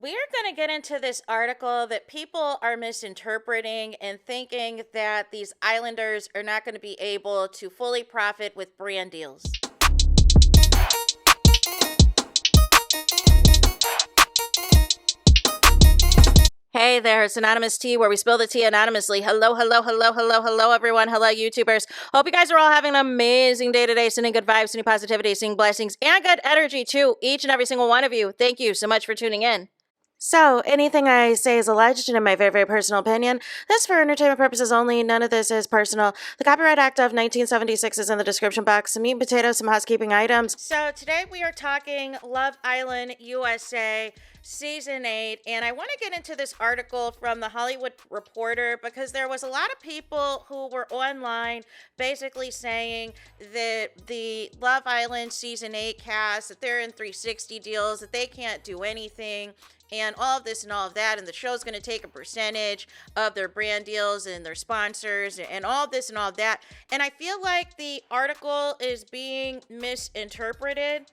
We are going to get into this article that people are misinterpreting and thinking that these islanders are not going to be able to fully profit with brand deals. Hey there, it's Anonymous Tea, where we spill the tea anonymously. Hello, hello, hello, hello, hello, everyone. Hello, YouTubers. Hope you guys are all having an amazing day today, sending good vibes, sending positivity, sending blessings, and good energy to each and every single one of you. Thank you so much for tuning in. So, anything I say is alleged and in my very, very personal opinion. This for entertainment purposes only. None of this is personal. The Copyright Act of 1976 is in the description box. Some meat and potatoes, some housekeeping items. So, today we are talking Love Island USA Season 8. And I want to get into this article from The Hollywood Reporter because there was a lot of people who were online basically saying that the Love Island Season 8 cast, that they're in 360 deals, that they can't do anything, and all of this and all of that, and the show's going to take a percentage of their brand deals and their sponsors and all this and all of that. And I feel like the article is being misinterpreted.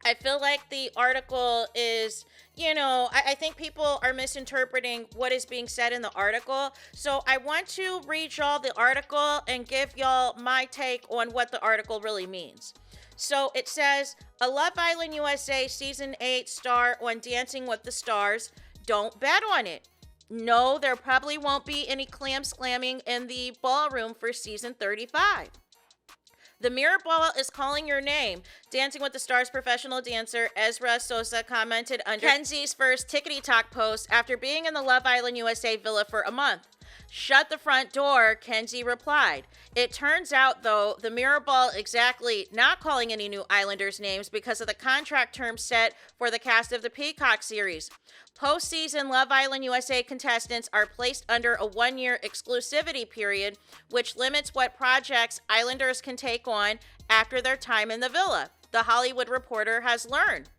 I feel like the article is, I think people are misinterpreting what is being said in the article. So I want to read y'all the article and give y'all my take on what the article really means. So it says, a Love Island USA Season 8 star on Dancing with the Stars. Don't bet on it. No, there probably won't be any clam slamming in the ballroom for Season 35. The mirror ball is calling your name. Dancing with the Stars professional dancer Ezra Sosa commented under Kenzie's first Tickety Talk post after being in the Love Island USA villa for a month. Shut the front door, Kenzie replied. It turns out, though, the mirror ball exactly not calling any new Islanders names because of the contract terms set for the cast of the Peacock series. Postseason Love Island USA contestants are placed under a one-year exclusivity period, which limits what projects Islanders can take on after their time in the villa, The Hollywood Reporter has learned.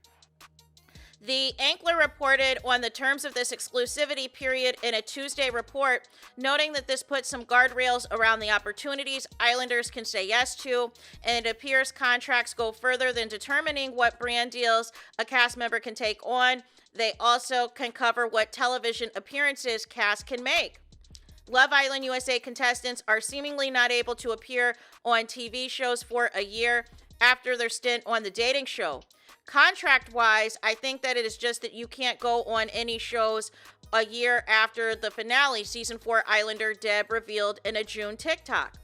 The Ankler reported on the terms of this exclusivity period in a Tuesday report, noting that this puts some guardrails around the opportunities Islanders can say yes to, and it appears contracts go further than determining what brand deals a cast member can take on. They also can cover what television appearances cast can make. Love Island USA contestants are seemingly not able to appear on TV shows for a year after their stint on the dating show. Contract-wise, I think that it is just that you can't go on any shows a year after the finale, Season 4 Islander Deb revealed in a June TikTok.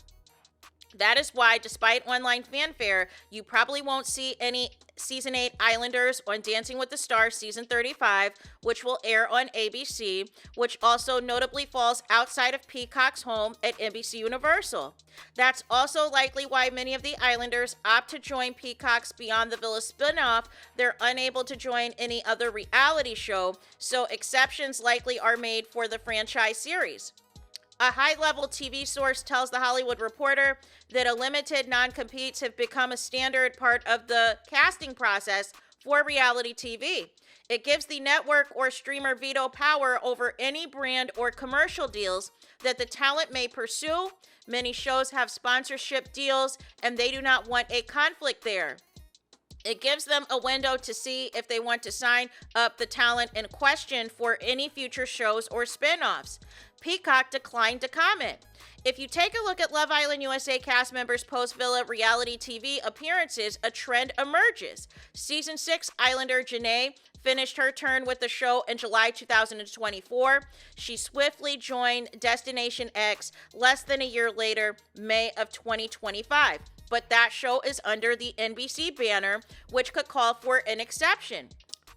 That is why, despite online fanfare, you probably won't see any Season 8 Islanders on Dancing with the Stars Season 35, which will air on ABC, which also notably falls outside of Peacock's home at NBC Universal. That's also likely why many of the Islanders opt to join Peacock's Beyond the Villa spinoff. They're unable to join any other reality show, so exceptions likely are made for the franchise series. A high-level TV source tells The Hollywood Reporter that a limited non-competes have become a standard part of the casting process for reality TV. It gives the network or streamer veto power over any brand or commercial deals that the talent may pursue. Many shows have sponsorship deals, and they do not want a conflict there. It gives them a window to see if they want to sign up the talent in question for any future shows or spin-offs. Peacock declined to comment. If you take a look at Love Island USA cast members' post-villa reality TV appearances, a trend emerges. Season 6 Islander Janae finished her turn with the show in July 2024. She swiftly joined Destination X less than a year later, May of 2025. But that show is under the NBC banner, which could call for an exception.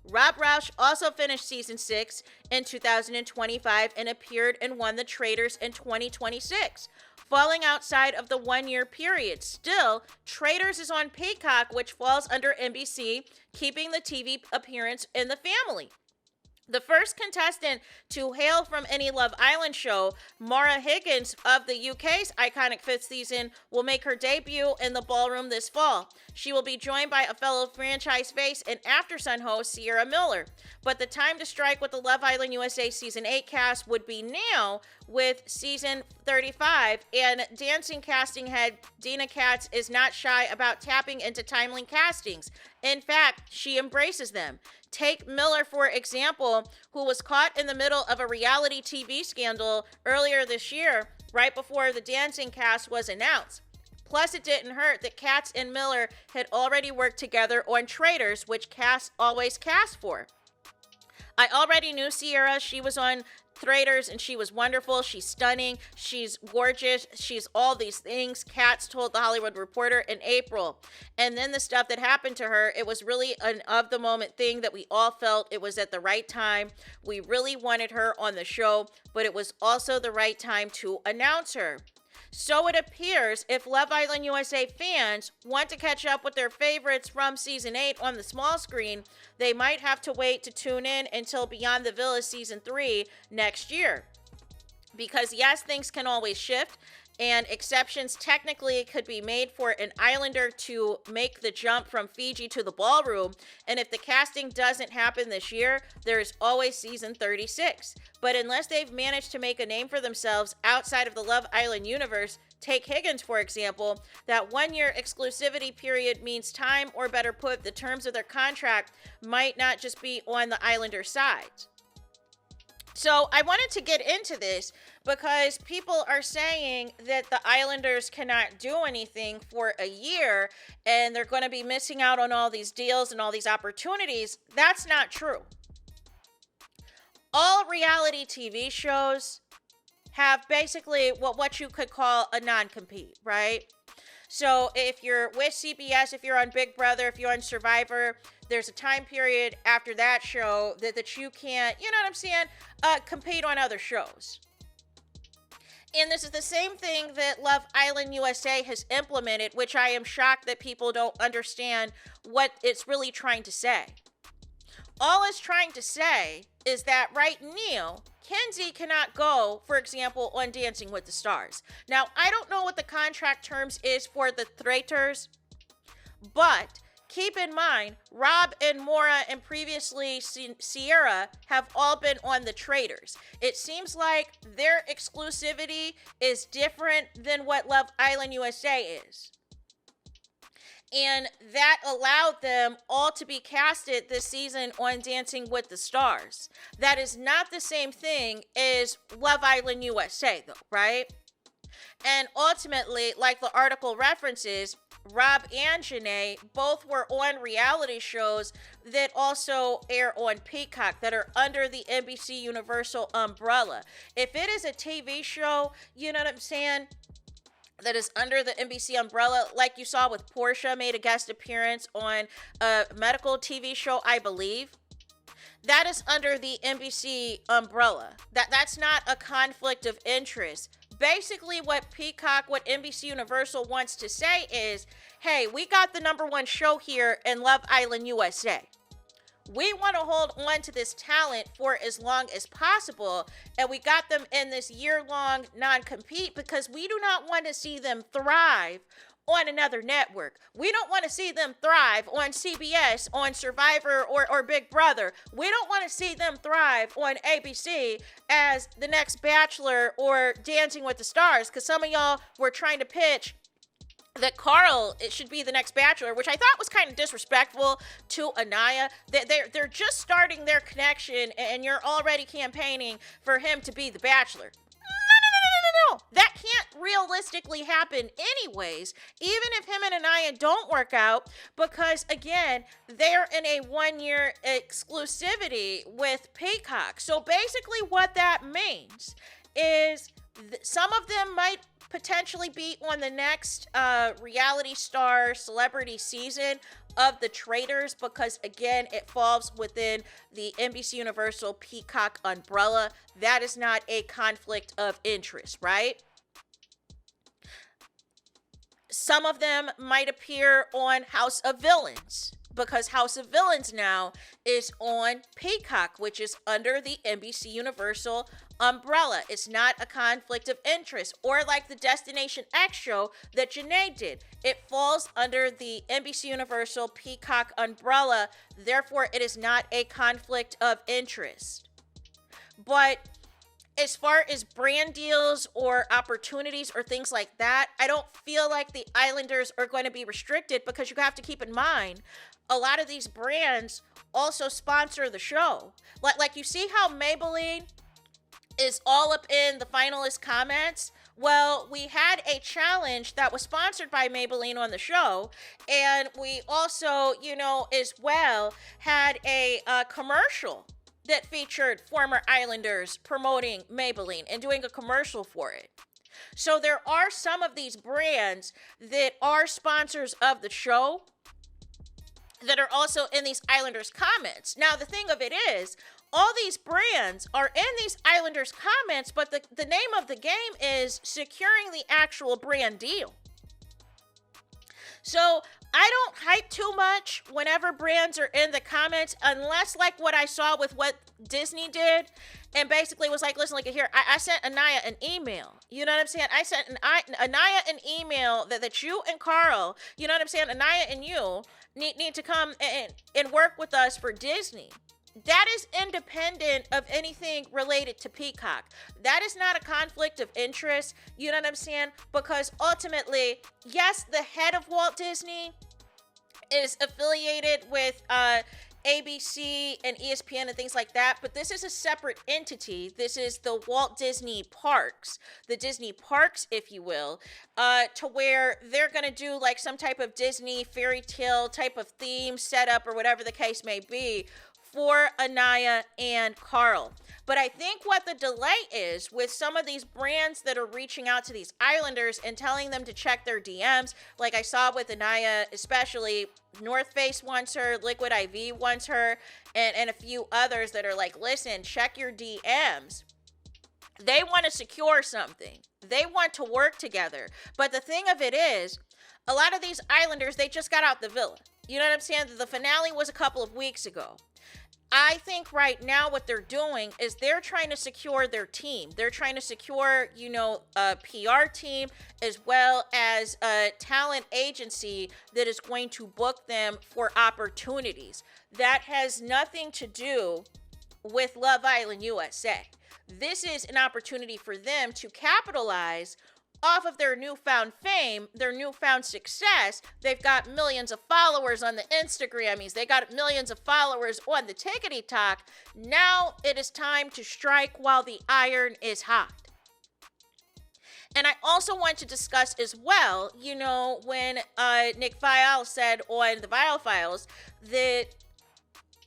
Rob Roush also finished Season 6 in 2025 and appeared and won the Traitors in 2026, falling outside of the one-year period. Still, Traitors is on Peacock, which falls under NBC, keeping the TV appearance in the family. The first contestant to hail from any Love Island show, Maura Higgins of the UK's iconic fifth season, will make her debut in the ballroom this fall. She will be joined by a fellow franchise face and Aftersun host, Sierra Miller. But the time to strike with the Love Island USA Season 8 cast would be now with Season 35, and dancing casting head Dina Katz is not shy about tapping into timely castings. In fact, she embraces them. Take Miller, for example, who was caught in the middle of a reality TV scandal earlier this year, right before the dancing cast was announced. Plus, it didn't hurt that Katz and Miller had already worked together on Traitors, which Cass always cast for. I already knew Sierra. She was on Traitors and she was wonderful. She's stunning. She's gorgeous. She's all these things. Katz told The Hollywood Reporter in April. And then the stuff that happened to her, it was really an of the moment thing that we all felt it was at the right time. We really wanted her on the show, but it was also the right time to announce her. So it appears if Love Island USA fans want to catch up with their favorites from season 8 on the small screen, they might have to wait to tune in until Beyond the Villa season 3 next year. Because yes, things can always shift, and exceptions technically could be made for an islander to make the jump from Fiji to the ballroom. And if the casting doesn't happen this year, there's always season 36. But unless they've managed to make a name for themselves outside of the Love Island universe, take Higgins, for example, that 1-year exclusivity period means time, or better put, the terms of their contract might not just be on the Islander side. So I wanted to get into this because people are saying that the Islanders cannot do anything for a year and they're going to be missing out on all these deals and all these opportunities. That's not true. All reality TV shows have basically what you could call a non-compete, right? So if you're with CBS, if you're on Big Brother, if you're on Survivor, there's a time period after that show that you can't, you know what I'm saying, compete on other shows. And this is the same thing that Love Island USA has implemented, which I am shocked that people don't understand what it's really trying to say. All it's trying to say is that right now, Kenzie cannot go, for example, on Dancing with the Stars. Now, I don't know what the contract terms is for the Traitors, but keep in mind, Rob and Maura and previously Sierra have all been on the Traitors. It seems like their exclusivity is different than what Love Island USA is. And that allowed them all to be casted this season on Dancing with the Stars. That is not the same thing as Love Island USA, though, right? And ultimately, like the article references, Rob and Janae both were on reality shows that also air on Peacock that are under the NBC Universal umbrella. If it is a TV show, you know what I'm saying, that is under the NBC umbrella, like you saw with Portia, made a guest appearance on a medical TV show, I believe. That is under the NBC umbrella. That's not a conflict of interest. Basically, what NBC Universal wants to say is, hey, we got the #1 show here in Love Island USA. We want to hold on to this talent for as long as possible, and we got them in this year-long non-compete because we do not want to see them thrive on another network. We don't want to see them thrive on CBS, on Survivor, or Big Brother. We don't want to see them thrive on ABC as the next Bachelor or Dancing with the Stars, because some of y'all were trying to pitch that Carl, it should be the next Bachelor, which I thought was kind of disrespectful to Anaya. They're just starting their connection, and you're already campaigning for him to be the Bachelor. No. That can't realistically happen anyways, even if him and Anaya don't work out, because again, they're in a 1-year exclusivity with Peacock. So basically what that means is some of them might potentially be on the next reality star celebrity season of the Traitors, because again, it falls within the NBC Universal Peacock umbrella. That is not a conflict of interest, right? Some of them might appear on House of Villains, because House of Villains now is on Peacock, which is under the NBC Universal umbrella. It's not a conflict of interest. Or like the Destination X show that Janae did. It falls under the NBC Universal Peacock umbrella. Therefore, it is not a conflict of interest. But as far as brand deals or opportunities or things like that, I don't feel like the Islanders are going to be restricted, because you have to keep in mind a lot of these brands also sponsor the show. Like you see how Maybelline is all up in the finalist comments. Well, we had a challenge that was sponsored by Maybelline on the show, and we also, as well, had a commercial that featured former Islanders promoting Maybelline and doing a commercial for it. So there are some of these brands that are sponsors of the show that are also in these Islanders comments. Now, the thing of it is, all these brands are in these Islanders comments, but the name of the game is securing the actual brand deal. So I don't hype too much whenever brands are in the comments, unless like what I saw with what Disney did, and basically was like, listen, like here, I sent Anaya an email. You know what I'm saying? I sent Anaya an email that you and Carl, you know what I'm saying? Anaya and you need to come and work with us for Disney. That is independent of anything related to Peacock. That is not a conflict of interest. You know what I'm saying? Because ultimately, yes, the head of Walt Disney is affiliated with ABC and ESPN and things like that, but this is a separate entity. This is the Walt Disney Parks, the Disney Parks, if you will, to where they're going to do like some type of Disney fairy tale type of theme setup or whatever the case may be for Anaya and Carl. But I think what the delay is with some of these brands that are reaching out to these Islanders and telling them to check their DMs, like I saw with Anaya, especially North Face wants her, Liquid IV wants her, and a few others that are like, listen, check your DMs. They want to secure something. They want to work together. But the thing of it is, a lot of these Islanders, they just got out the villa. You know what I'm saying? The finale was a couple of weeks ago. I think right now what they're doing is they're trying to secure their team. They're trying to secure, a PR team as well as a talent agency that is going to book them for opportunities. That has nothing to do with Love Island USA. This is an opportunity for them to capitalize off of their newfound fame, their newfound success. They've got millions of followers on the Instagrammies. They got millions of followers on the TikTok. Now it is time to strike while the iron is hot. And I also want to discuss as well, when Nick Viall said on the Viall Files that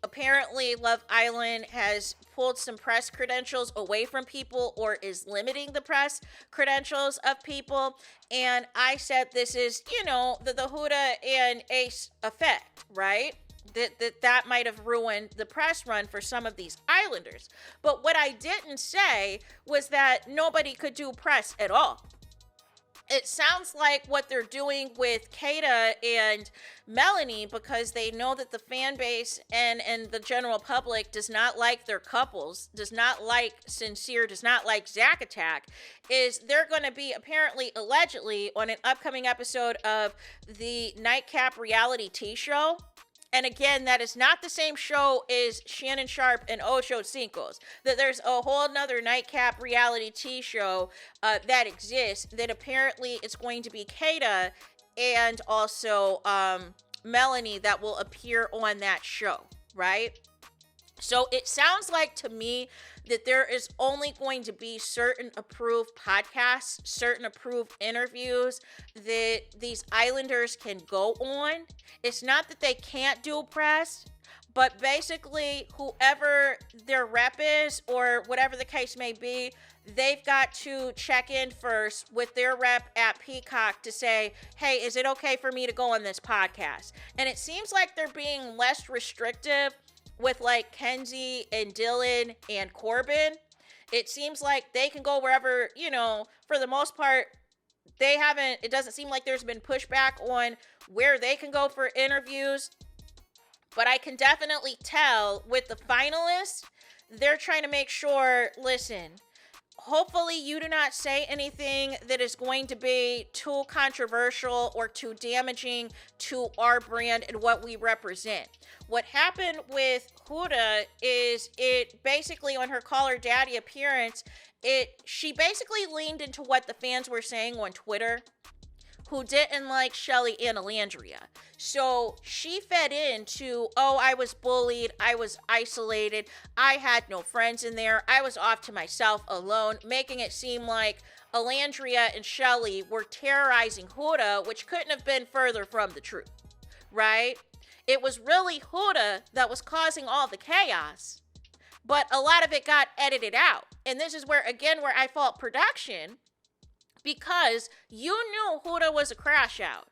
apparently Love Island has pulled some press credentials away from people or is limiting the press credentials of people. And I said this is, the Huda and Ace effect, right? That might have ruined the press run for some of these Islanders. But what I didn't say was that nobody could do press at all. It sounds like what they're doing with Kata and Melanie, because they know that the fan base and the general public does not like their couples, does not like Sincere, does not like Zack Attack, is they're going to be apparently, allegedly, on an upcoming episode of the Nightcap reality T show. And again, that is not the same show as Shannon Sharp and Ocho Cinco's. That there's a whole nother Nightcap reality T show that exists that apparently it's going to be Kata and also Melanie that will appear on that show, right? So it sounds like to me that there is only going to be certain approved podcasts, certain approved interviews that these Islanders can go on. It's not that they can't do press, but basically whoever their rep is or whatever the case may be, they've got to check in first with their rep at Peacock to say, hey, is it okay for me to go on this podcast? And it seems like they're being less restrictive with like Kenzie and Dylan and Corbin. It seems like they can go wherever, for the most part, it doesn't seem like there's been pushback on where they can go for interviews. But I can definitely tell with the finalists, they're trying to make sure, listen, hopefully you do not say anything that is going to be too controversial or too damaging to our brand and what we represent. What happened with Huda is it basically, on her Call Her Daddy appearance, she basically leaned into what the fans were saying on Twitter, who didn't like Shelly and Alandria. So she fed into, oh, I was bullied, I was isolated, I had no friends in there, I was off to myself alone, making it seem like Alandria and Shelly were terrorizing Huda, which couldn't have been further from the truth, right? It was really Huda that was causing all the chaos, but a lot of it got edited out. And this is where I fault production, because you knew Huda was a crash out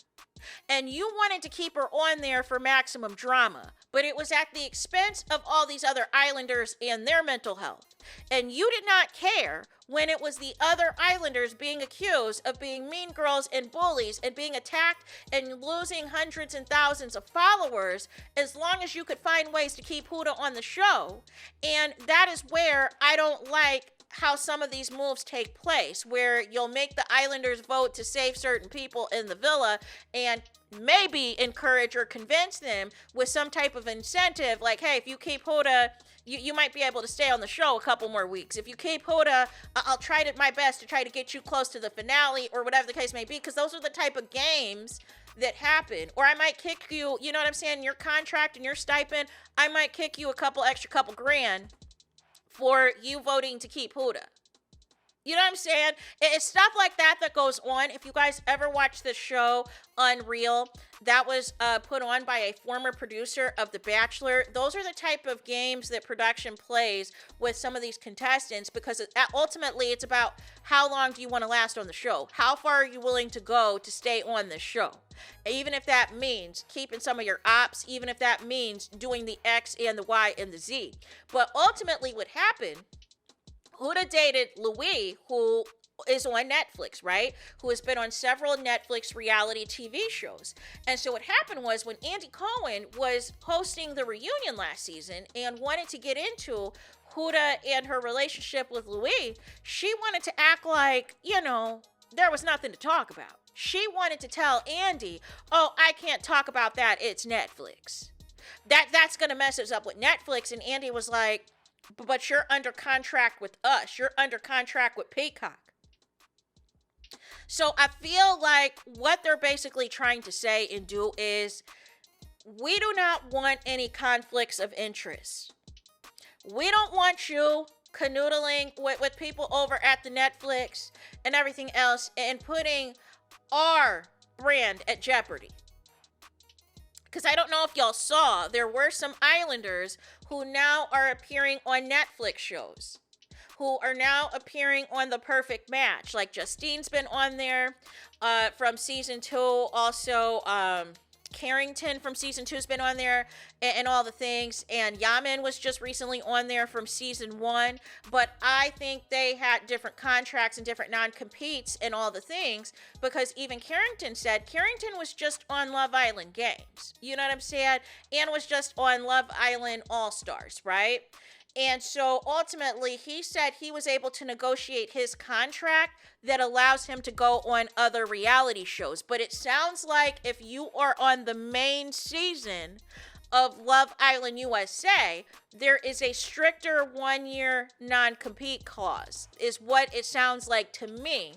and you wanted to keep her on there for maximum drama, but it was at the expense of all these other Islanders and their mental health. And you did not care when it was the other Islanders being accused of being mean girls and bullies and being attacked and losing hundreds and thousands of followers, as long as you could find ways to keep Huda on the show. And that is where I don't like how some of these moves take place, where you'll make the Islanders vote to save certain people in the villa and maybe encourage or convince them with some type of incentive, like, hey, if you keep Huda, you might be able to stay on the show a couple more weeks. If you keep Huda, I'll try my best to try to get you close to the finale, or whatever the case may be, because those are the type of games that happen. Or I might kick you, you know what I'm saying, your contract and your stipend, I might kick you a couple grand for you voting to keep Huda. You know what I'm saying? It's stuff like that goes on. If you guys ever watch the show Unreal, that was put on by a former producer of The Bachelor. Those are the type of games that production plays with some of these contestants, because ultimately it's about how long do you want to last on the show? How far are you willing to go to stay on the show? Even if that means keeping some of your ops, even if that means doing the X and the Y and the Z. But ultimately what happened, Huda dated Louis, who is on Netflix, right? Who has been on several Netflix reality TV shows. And so what happened was, when Andy Cohen was hosting the reunion last season and wanted to get into Huda and her relationship with Louis, she wanted to act like, there was nothing to talk about. She wanted to tell Andy, oh, I can't talk about that, it's Netflix. That's going to mess us up with Netflix. And Andy was like, but you're under contract with us. You're under contract with Peacock. So I feel like what they're basically trying to say and do is, we do not want any conflicts of interest. We don't want you canoodling with people over at the Netflix and everything else and putting our brand at jeopardy. Because I don't know if y'all saw, there were some Islanders who now are appearing on Netflix shows, who are now appearing on The Perfect Match. Like Justine's been on there from season 2. Also, Carrington from season 2 has been on there, and all the things. And Yaman was just recently on there from season 1. But I think they had different contracts and different non-competes and all the things, because even Carrington said Carrington was just on Love Island Games. You know what I'm saying? And was just on Love Island All-Stars, right? And so ultimately, he said he was able to negotiate his contract that allows him to go on other reality shows. But it sounds like if you are on the main season of Love Island USA, there is a stricter 1-year non-compete clause, is what it sounds like to me.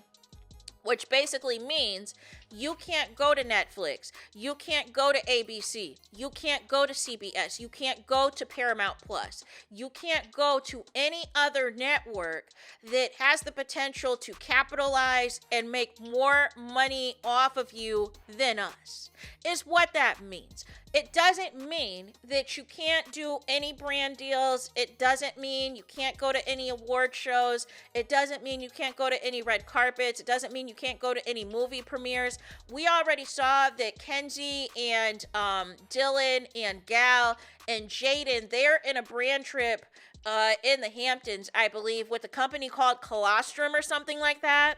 Which basically means you can't go to Netflix, you can't go to ABC, you can't go to CBS, you can't go to Paramount Plus, you can't go to any other network that has the potential to capitalize and make more money off of you than us, is what that means. It doesn't mean that you can't do any brand deals. It doesn't mean you can't go to any award shows. It doesn't mean you can't go to any red carpets. It doesn't mean you can't go to any movie premieres. We already saw that Kenzie and Dylan and Gal and Jaden, they're in a brand trip in the Hamptons, I believe, with a company called Colostrum or something like that.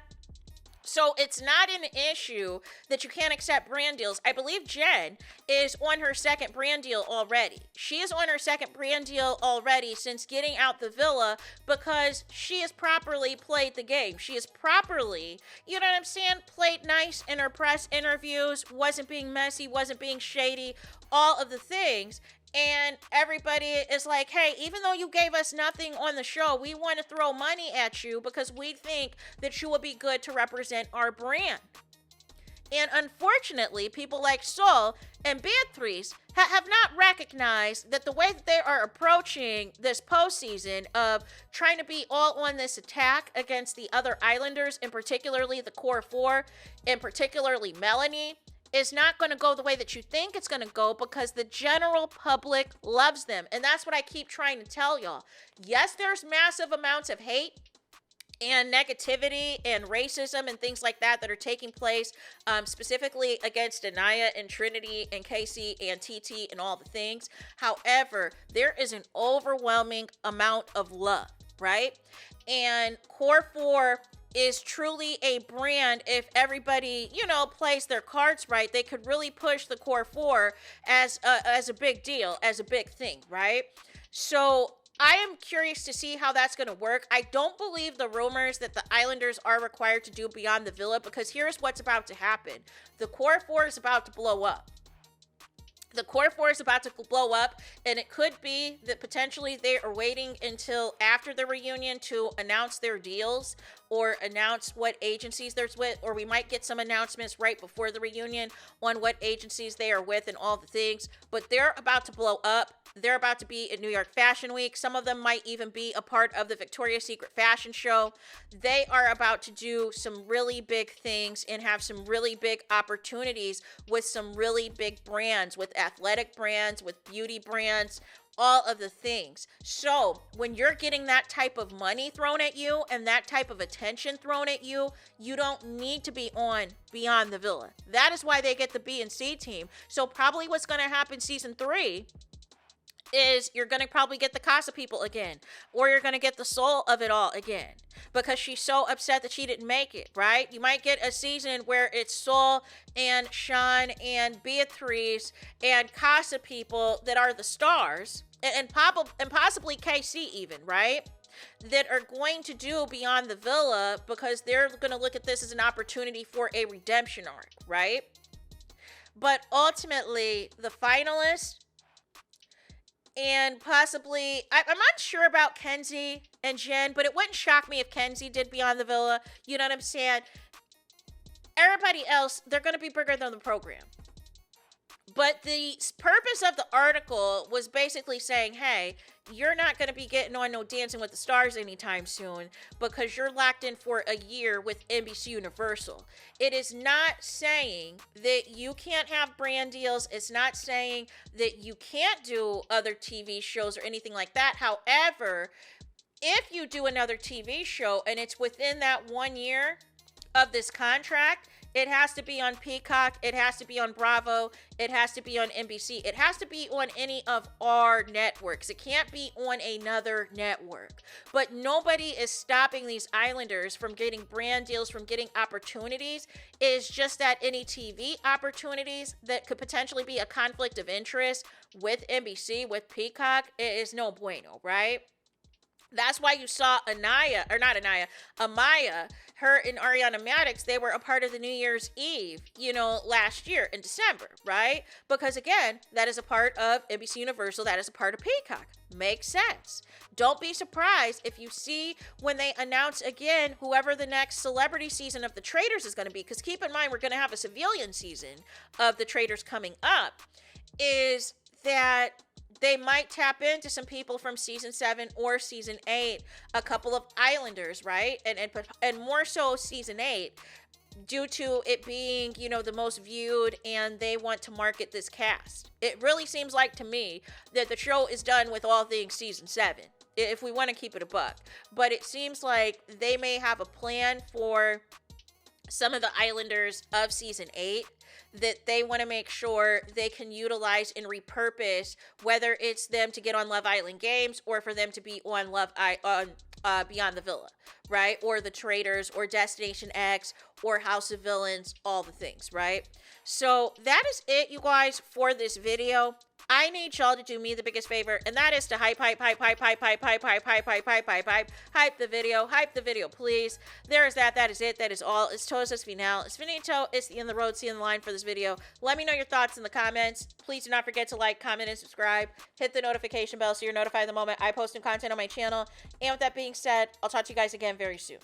So it's not an issue that you can't accept brand deals. I believe Jen is on her second brand deal already. She is on her second brand deal already since getting out the villa because she has properly played the game. She has properly, you know what I'm saying, played nice in her press interviews, wasn't being messy, wasn't being shady, all of the things. And everybody is like, hey, even though you gave us nothing on the show, we want to throw money at you because we think that you will be good to represent our brand. And unfortunately, people like Sol and Beatrice have not recognized that the way that they are approaching this postseason of trying to be all on this attack against the other Islanders, and particularly the core four, and particularly Melanie, is not going to go the way that you think it's going to go because the general public loves them. And that's what I keep trying to tell y'all. Yes, there's massive amounts of hate and negativity and racism and things like that are taking place, specifically against Anaya and Trinity and Casey and TT and all the things. However, there is an overwhelming amount of love, right? And Core 4 is truly a brand. If everybody, plays their cards right, they could really push the Core 4 as a big deal, as a big thing, right? So I am curious to see how that's going to work. I don't believe the rumors that the Islanders are required to do Beyond the Villa, because here's what's about to happen. The Core 4 is about to blow up. The Core 4 is about to blow up, and it could be that potentially they are waiting until after the reunion to announce their deals or announce what agencies they're with, or we might get some announcements right before the reunion on what agencies they are with and all the things. But they're about to blow up. They're about to be in New York Fashion Week. Some of them might even be a part of the Victoria's Secret fashion show. They are about to do some really big things and have some really big opportunities with some really big brands, with athletic brands, with beauty brands, all of the things. So when you're getting that type of money thrown at you and that type of attention thrown at you, you don't need to be on Beyond the Villa. That is why they get the B and C team. So probably what's going to happen season 3 is you're going to probably get the Casa people again, or you're going to get the Soul of it all again, because she's so upset that she didn't make it, right? You might get a season where it's Soul and Sean and Beatrice and Casa people that are the stars, and possibly KC even, right? That are going to do Beyond the Villa because they're going to look at this as an opportunity for a redemption arc, right? But ultimately, the finalists, and possibly, I'm not sure about Kenzie and Jen, but it wouldn't shock me if Kenzie did Beyond the Villa. You know what I'm saying? Everybody else, they're going to be bigger than the program. But the purpose of the article was basically saying, hey, you're not going to be getting on no Dancing with the Stars anytime soon because you're locked in for a year with NBC Universal. It is not saying that you can't have brand deals. It's not saying that you can't do other TV shows or anything like that. However, if you do another TV show and it's within that 1 year of this contract, it has to be on Peacock, it has to be on Bravo, it has to be on NBC, it has to be on any of our networks. It can't be on another network. But nobody is stopping these Islanders from getting brand deals, from getting opportunities. It's just that any TV opportunities that could potentially be a conflict of interest with NBC, with Peacock, it is no bueno, right? That's why you saw Amaya, her and Ariana Maddox, they were a part of the New Year's Eve, last year in December, right? Because again, that is a part of NBC Universal, that is a part of Peacock. Makes sense. Don't be surprised if you see when they announce again whoever the next celebrity season of The Traitors is going to be, because keep in mind, we're going to have a civilian season of The Traitors coming up, is that they might tap into some people from season 7 or season 8, a couple of Islanders, right? And more so season 8, due to it being, the most viewed, and they want to market this cast. It really seems like to me that the show is done with all things season 7, if we want to keep it a buck. But it seems like they may have a plan for some of the Islanders of season 8 that they want to make sure they can utilize and repurpose, whether it's them to get on Love Island Games or for them to be on Beyond the Villa, right? Or the Traders, or Destination X, or House of Villains, all the things, right? So that is it, you guys, for this video. I need y'all to do me the biggest favor, and that is to hype the video, please. There is that. That is it. That is all. It's todos es final. It's finito. It's the end of the road. See you in the line for this video. Let me know your thoughts in the comments. Please do not forget to like, comment, and subscribe. Hit the notification bell so you're notified the moment I post new content on my channel. And with that being said, I'll talk to you guys again very soon.